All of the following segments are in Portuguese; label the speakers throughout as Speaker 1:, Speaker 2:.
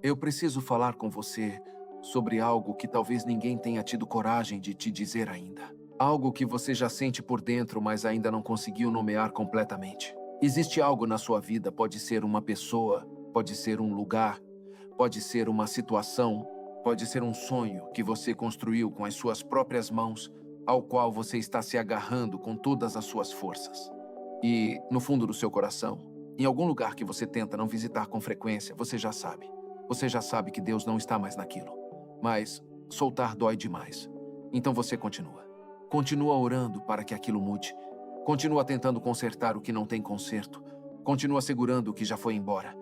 Speaker 1: Eu preciso falar com você sobre algo que talvez ninguém tenha tido coragem de te dizer ainda. Algo que você já sente por dentro, mas ainda não conseguiu nomear completamente. Existe algo na sua vida, pode ser uma pessoa, pode ser um lugar, pode ser uma situação, pode ser um sonho que você construiu com as suas próprias mãos, ao qual você está se agarrando com todas as suas forças. E, no fundo do seu coração, em algum lugar que você tenta não visitar com frequência, você já sabe. Você já sabe que Deus não está mais naquilo. Mas soltar dói demais. Então você continua. Continua orando para que aquilo mude. Continua tentando consertar o que não tem conserto. Continua segurando o que já foi embora.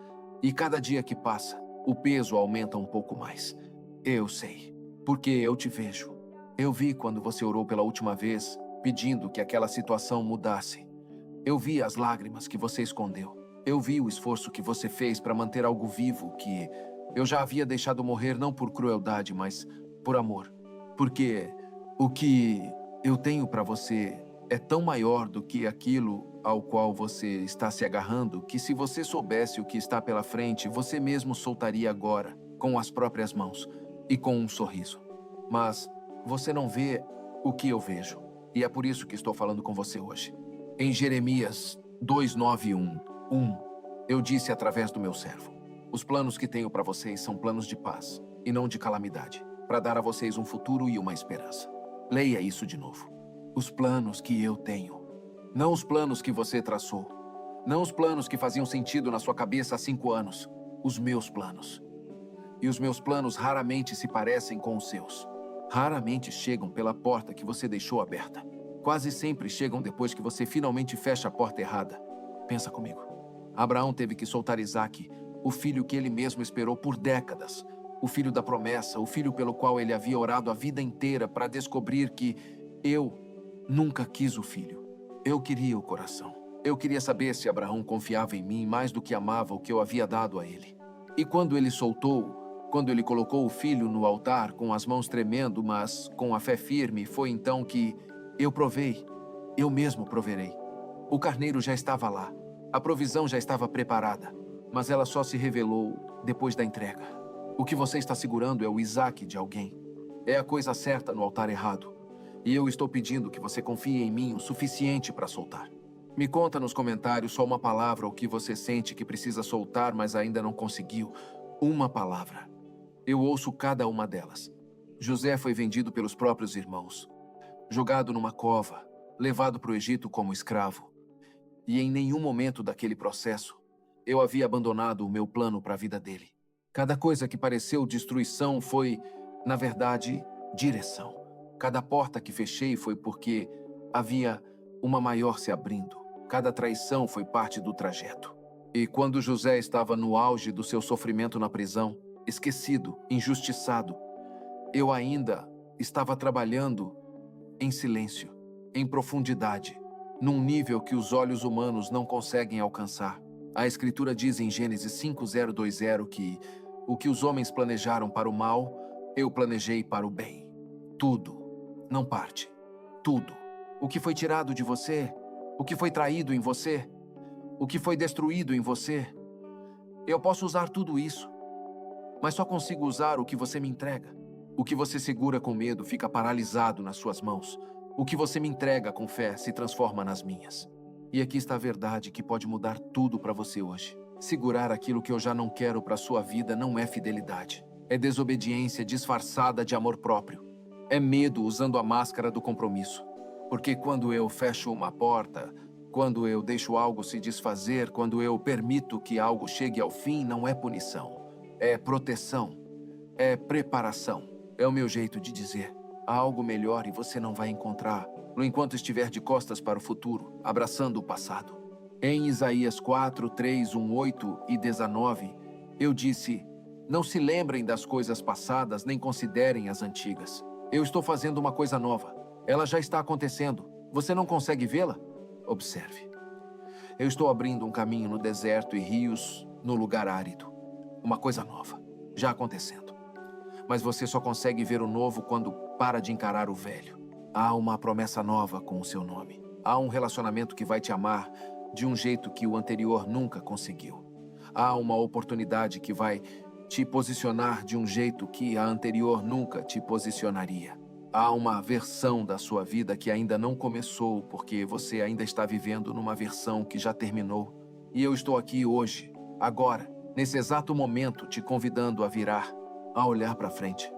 Speaker 1: E cada dia que passa, o peso aumenta um pouco mais. Eu sei, porque eu te vejo. Eu vi quando você orou pela última vez, pedindo que aquela situação mudasse. Eu vi as lágrimas que você escondeu. Eu vi o esforço que você fez para manter algo vivo que eu já havia deixado morrer não por crueldade, mas por amor. Porque o que eu tenho para você é tão maior do que aquilo ao qual você está se agarrando, que se você soubesse o que está pela frente, você mesmo soltaria agora, com as próprias mãos e com um sorriso. Mas você não vê o que eu vejo. E é por isso que estou falando com você hoje. Em Jeremias 2:9-1, eu disse através do meu servo: os planos que tenho para vocês são planos de paz e não de calamidade, para dar a vocês um futuro e uma esperança. Leia isso de novo. Os planos que eu tenho. Não os planos que você traçou. Não os planos que faziam sentido na sua cabeça há 5 anos. Os meus planos. E os meus planos raramente se parecem com os seus. Raramente chegam pela porta que você deixou aberta. Quase sempre chegam depois que você finalmente fecha a porta errada. Pensa comigo. Abraão teve que soltar Isaque, o filho que ele mesmo esperou por décadas. O filho da promessa, o filho pelo qual ele havia orado a vida inteira para descobrir que eu nunca quis o filho. Eu queria o coração. Eu queria saber se Abraão confiava em mim mais do que amava o que eu havia dado a ele. E quando ele soltou, quando ele colocou o filho no altar com as mãos tremendo, mas com a fé firme, foi então que eu provei. Eu mesmo proverei. O carneiro já estava lá. A provisão já estava preparada. Mas ela só se revelou depois da entrega. O que você está segurando é o Isaque de alguém. É a coisa certa no altar errado. E eu estou pedindo que você confie em mim o suficiente para soltar. Me conta nos comentários só uma palavra o que você sente que precisa soltar, mas ainda não conseguiu. Uma palavra. Eu ouço cada uma delas. José foi vendido pelos próprios irmãos. Jogado numa cova. Levado para o Egito como escravo. E em nenhum momento daquele processo, eu havia abandonado o meu plano para a vida dele. Cada coisa que pareceu destruição foi, na verdade, direção. Cada porta que fechei foi porque havia uma maior se abrindo. Cada traição foi parte do trajeto. E quando José estava no auge do seu sofrimento na prisão, esquecido, injustiçado, eu ainda estava trabalhando em silêncio, em profundidade, num nível que os olhos humanos não conseguem alcançar. A Escritura diz em Gênesis 5:0-20 que o que os homens planejaram para o mal, eu planejei para o bem. Tudo, não parte. Tudo. O que foi tirado de você, o que foi traído em você, o que foi destruído em você. Eu posso usar tudo isso, mas só consigo usar o que você me entrega. O que você segura com medo fica paralisado nas suas mãos. O que você me entrega com fé se transforma nas minhas. E aqui está a verdade que pode mudar tudo para você hoje. Segurar aquilo que eu já não quero para sua vida não é fidelidade. É desobediência disfarçada de amor próprio. É medo usando a máscara do compromisso. Porque quando eu fecho uma porta, quando eu deixo algo se desfazer, quando eu permito que algo chegue ao fim, não é punição. É proteção. É preparação. É o meu jeito de dizer. Há algo melhor e você não vai encontrar no enquanto estiver de costas para o futuro, abraçando o passado. Em Isaías 4:3-8 e 19, eu disse: não se lembrem das coisas passadas, nem considerem as antigas. Eu estou fazendo uma coisa nova. Ela já está acontecendo. Você não consegue vê-la? Observe. Eu estou abrindo um caminho no deserto e rios no lugar árido. Uma coisa nova, já acontecendo. Mas você só consegue ver o novo quando para de encarar o velho. Há uma promessa nova com o seu nome. Há um relacionamento que vai te amar de um jeito que o anterior nunca conseguiu. Há uma oportunidade que vai te posicionar de um jeito que a anterior nunca te posicionaria. Há uma versão da sua vida que ainda não começou, porque você ainda está vivendo numa versão que já terminou. E eu estou aqui hoje, agora, nesse exato momento, te convidando a virar, a olhar para frente,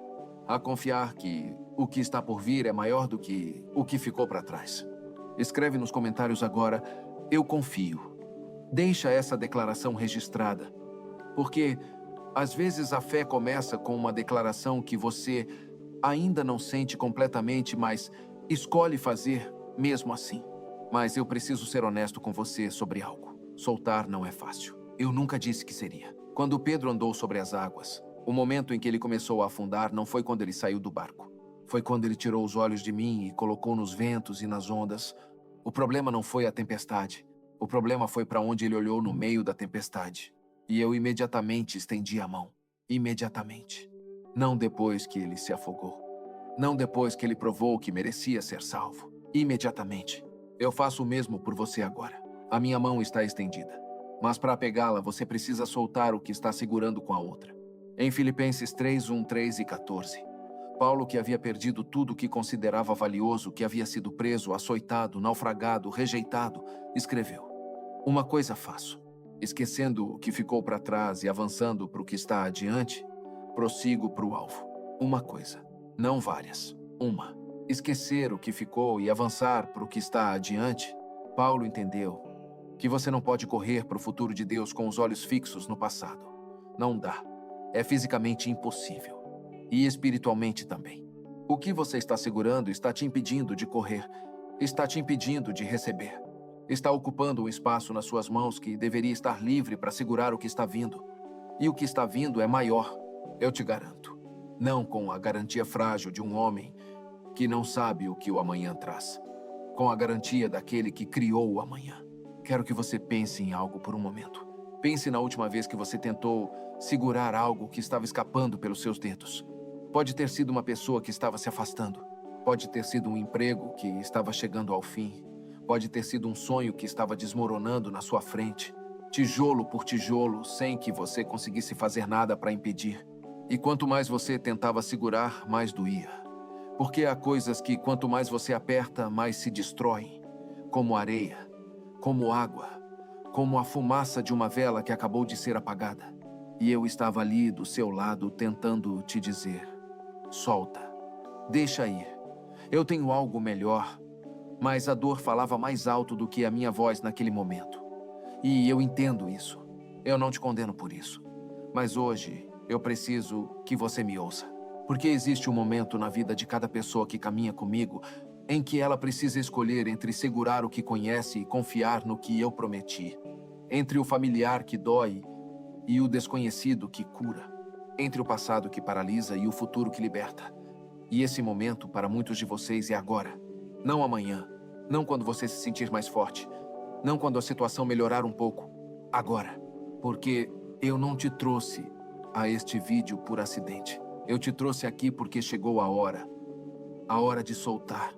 Speaker 1: a confiar que o que está por vir é maior do que o que ficou para trás. Escreve nos comentários agora, eu confio. Deixa essa declaração registrada, porque às vezes a fé começa com uma declaração que você ainda não sente completamente, mas escolhe fazer mesmo assim. Mas eu preciso ser honesto com você sobre algo. Soltar não é fácil. Eu nunca disse que seria. Quando Pedro andou sobre as águas, o momento em que ele começou a afundar não foi quando ele saiu do barco. Foi quando ele tirou os olhos de mim e colocou nos ventos e nas ondas. O problema não foi a tempestade. O problema foi para onde ele olhou no meio da tempestade. E eu imediatamente estendi a mão. Imediatamente. Não depois que ele se afogou. Não depois que ele provou que merecia ser salvo. Imediatamente. Eu faço o mesmo por você agora. A minha mão está estendida. Mas para pegá-la, você precisa soltar o que está segurando com a outra. Em Filipenses 3, 1, 3 e 14. Paulo, que havia perdido tudo o que considerava valioso, que havia sido preso, açoitado, naufragado, rejeitado, escreveu: uma coisa faço. Esquecendo o que ficou para trás e avançando para o que está adiante, prossigo para o alvo. Uma coisa, não várias. Uma. Esquecer o que ficou e avançar para o que está adiante. Paulo entendeu que você não pode correr para o futuro de Deus com os olhos fixos no passado. Não dá. É fisicamente impossível. E espiritualmente também. O que você está segurando está te impedindo de correr. Está te impedindo de receber. Está ocupando um espaço nas suas mãos que deveria estar livre para segurar o que está vindo. E o que está vindo é maior, eu te garanto. Não com a garantia frágil de um homem que não sabe o que o amanhã traz. Com a garantia daquele que criou o amanhã. Quero que você pense em algo por um momento. Pense na última vez que você tentou segurar algo que estava escapando pelos seus dedos. Pode ter sido uma pessoa que estava se afastando. Pode ter sido um emprego que estava chegando ao fim. Pode ter sido um sonho que estava desmoronando na sua frente. Tijolo por tijolo, sem que você conseguisse fazer nada para impedir. E quanto mais você tentava segurar, mais doía. Porque há coisas que, quanto mais você aperta, mais se destroem. Como areia, como água, como a fumaça de uma vela que acabou de ser apagada. E eu estava ali do seu lado tentando te dizer: solta, deixa ir. Eu tenho algo melhor. Mas a dor falava mais alto do que a minha voz naquele momento. E eu entendo isso. Eu não te condeno por isso. Mas hoje, eu preciso que você me ouça. Porque existe um momento na vida de cada pessoa que caminha comigo em que ela precisa escolher entre segurar o que conhece e confiar no que eu prometi. Entre o familiar que dói e o desconhecido que cura. Entre o passado que paralisa e o futuro que liberta. E esse momento, para muitos de vocês, é agora. Não amanhã. Não quando você se sentir mais forte. Não quando a situação melhorar um pouco. Agora. Porque eu não te trouxe a este vídeo por acidente. Eu te trouxe aqui porque chegou a hora. A hora de soltar.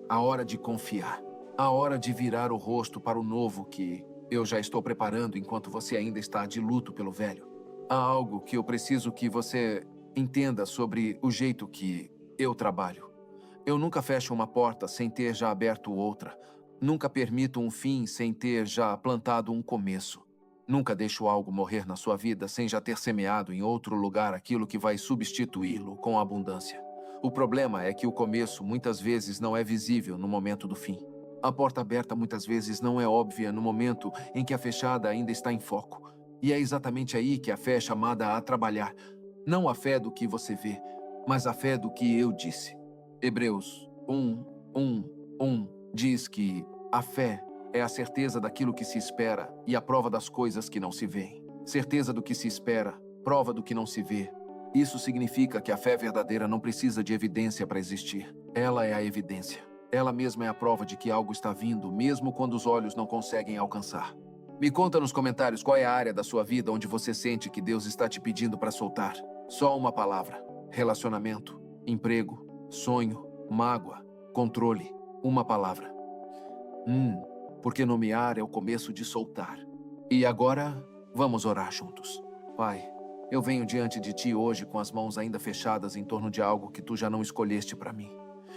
Speaker 1: A hora de confiar. A hora de virar o rosto para o novo que eu já estou preparando enquanto você ainda está de luto pelo velho. Há algo que eu preciso que você entenda sobre o jeito que eu trabalho. Eu nunca fecho uma porta sem ter já aberto outra. Nunca permito um fim sem ter já plantado um começo. Nunca deixo algo morrer na sua vida sem já ter semeado em outro lugar aquilo que vai substituí-lo com abundância. O problema é que o começo muitas vezes não é visível no momento do fim. A porta aberta muitas vezes não é óbvia no momento em que a fechada ainda está em foco. E é exatamente aí que a fé é chamada a trabalhar. Não a fé do que você vê, mas a fé do que eu disse. Hebreus 1 diz que a fé é a certeza daquilo que se espera e a prova das coisas que não se veem. Certeza do que se espera, prova do que não se vê. Isso significa que a fé verdadeira não precisa de evidência para existir. Ela é a evidência. Ela mesma é a prova de que algo está vindo, mesmo quando os olhos não conseguem alcançar. Me conta nos comentários qual é a área da sua vida onde você sente que Deus está te pedindo para soltar. Só uma palavra: relacionamento, emprego, sonho, mágoa, controle. Uma palavra. Porque nomear é o começo de soltar. E agora, vamos orar juntos. Pai, Eu venho diante de ti hoje com as mãos ainda fechadas em torno de algo que tu já não escolheste para mim.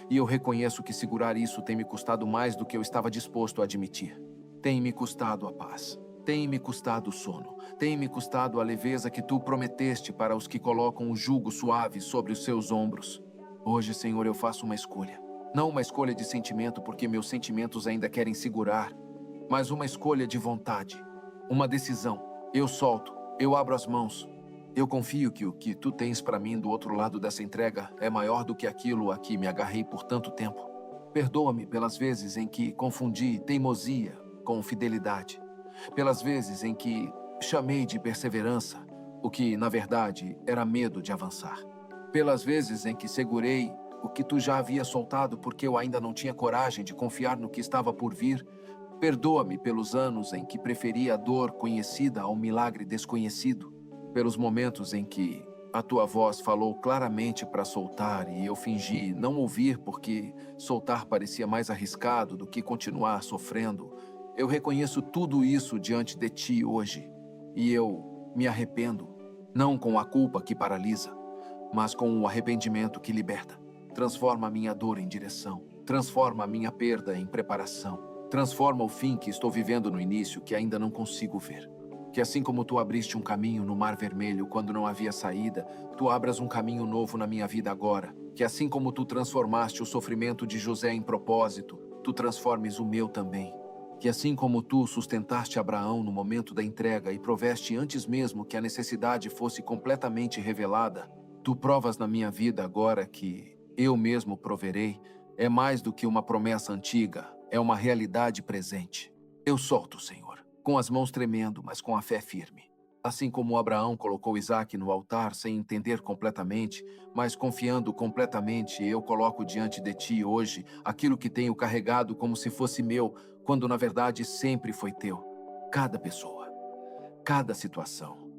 Speaker 1: E eu reconheço que segurar isso tem me custado mais do que eu estava disposto a admitir. Tem me custado a paz. Tem me custado o sono. Tem me custado a leveza que tu prometeste para os que colocam o jugo suave sobre os seus ombros. Hoje, Senhor, eu faço uma escolha. Não uma escolha de sentimento porque meus sentimentos ainda querem segurar, mas uma escolha de vontade. Uma decisão. Eu solto. Eu abro as mãos. Eu confio que o que tu tens para mim do outro lado dessa entrega é maior do que aquilo a que me agarrei por tanto tempo. Perdoa-me pelas vezes em que confundi teimosia com fidelidade. Pelas vezes em que chamei de perseverança o que, na verdade, era medo de avançar. Pelas vezes em que segurei o que tu já havia soltado porque eu ainda não tinha coragem de confiar no que estava por vir. Perdoa-me pelos anos em que preferi a dor conhecida ao milagre desconhecido. Pelos momentos em que a tua voz falou claramente para soltar e eu fingi não ouvir porque soltar parecia mais arriscado do que continuar sofrendo. Eu reconheço tudo isso diante de ti hoje e eu me arrependo, não com a culpa que paralisa, mas com o arrependimento que liberta. Transforma a minha dor em direção, transforma a minha perda em preparação, transforma o fim que estou vivendo no início que ainda não consigo ver. Que assim como tu abriste um caminho no Mar Vermelho quando não havia saída, tu abras um caminho novo na minha vida agora. Que assim como tu transformaste o sofrimento de José em propósito, tu transformes o meu também. Que assim como tu sustentaste Abraão no momento da entrega e proveste antes mesmo que a necessidade fosse completamente revelada, tu provas na minha vida agora que eu mesmo proverei, é mais do que uma promessa antiga, é uma realidade presente. Eu solto, Senhor. Com as mãos tremendo, mas com a fé firme. Assim como Abraão colocou Isaque no altar sem entender completamente, mas confiando completamente, eu coloco diante de ti hoje aquilo que tenho carregado como se fosse meu, quando na verdade sempre foi teu. Cada pessoa, cada situação,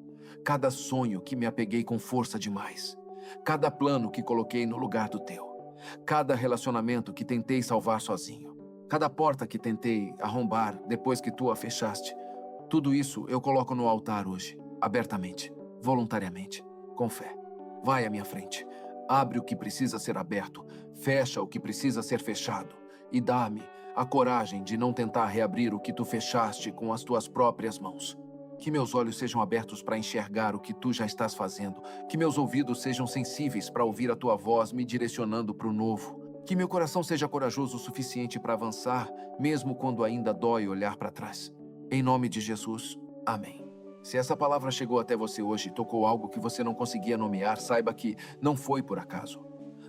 Speaker 1: cada sonho que me apeguei com força demais, cada plano que coloquei no lugar do teu, cada relacionamento que tentei salvar sozinho. Cada porta que tentei arrombar depois que tu a fechaste, tudo isso eu coloco no altar hoje, abertamente, voluntariamente, com fé. Vai à minha frente, abre o que precisa ser aberto, fecha o que precisa ser fechado e dá-me a coragem de não tentar reabrir o que tu fechaste com as tuas próprias mãos. Que meus olhos sejam abertos para enxergar o que tu já estás fazendo, que meus ouvidos sejam sensíveis para ouvir a tua voz me direcionando para o novo. Que meu coração seja corajoso o suficiente para avançar, mesmo quando ainda dói olhar para trás. Em nome de Jesus, amém. Se essa palavra chegou até você hoje e tocou algo que você não conseguia nomear, saiba que não foi por acaso.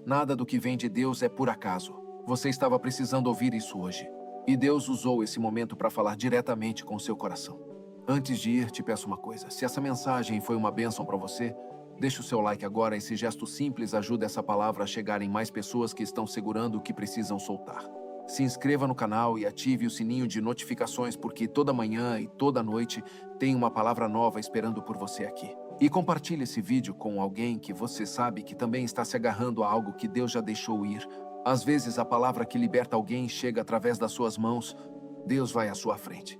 Speaker 1: Nada do que vem de Deus é por acaso. Você estava precisando ouvir isso hoje. E Deus usou esse momento para falar diretamente com o seu coração. Antes de ir, te peço uma coisa. Se essa mensagem foi uma bênção para você, deixe o seu like agora. Esse gesto simples ajuda essa palavra a chegar em mais pessoas que estão segurando o que precisam soltar. Se inscreva no canal e ative o sininho de notificações porque toda manhã e toda noite tem uma palavra nova esperando por você aqui. E compartilhe esse vídeo com alguém que você sabe que também está se agarrando a algo que Deus já deixou ir. Às vezes a palavra que liberta alguém chega através das suas mãos. Deus vai à sua frente.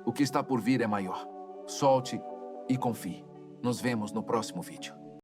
Speaker 1: O que está por vir é maior. Solte e confie. Nos vemos no próximo vídeo.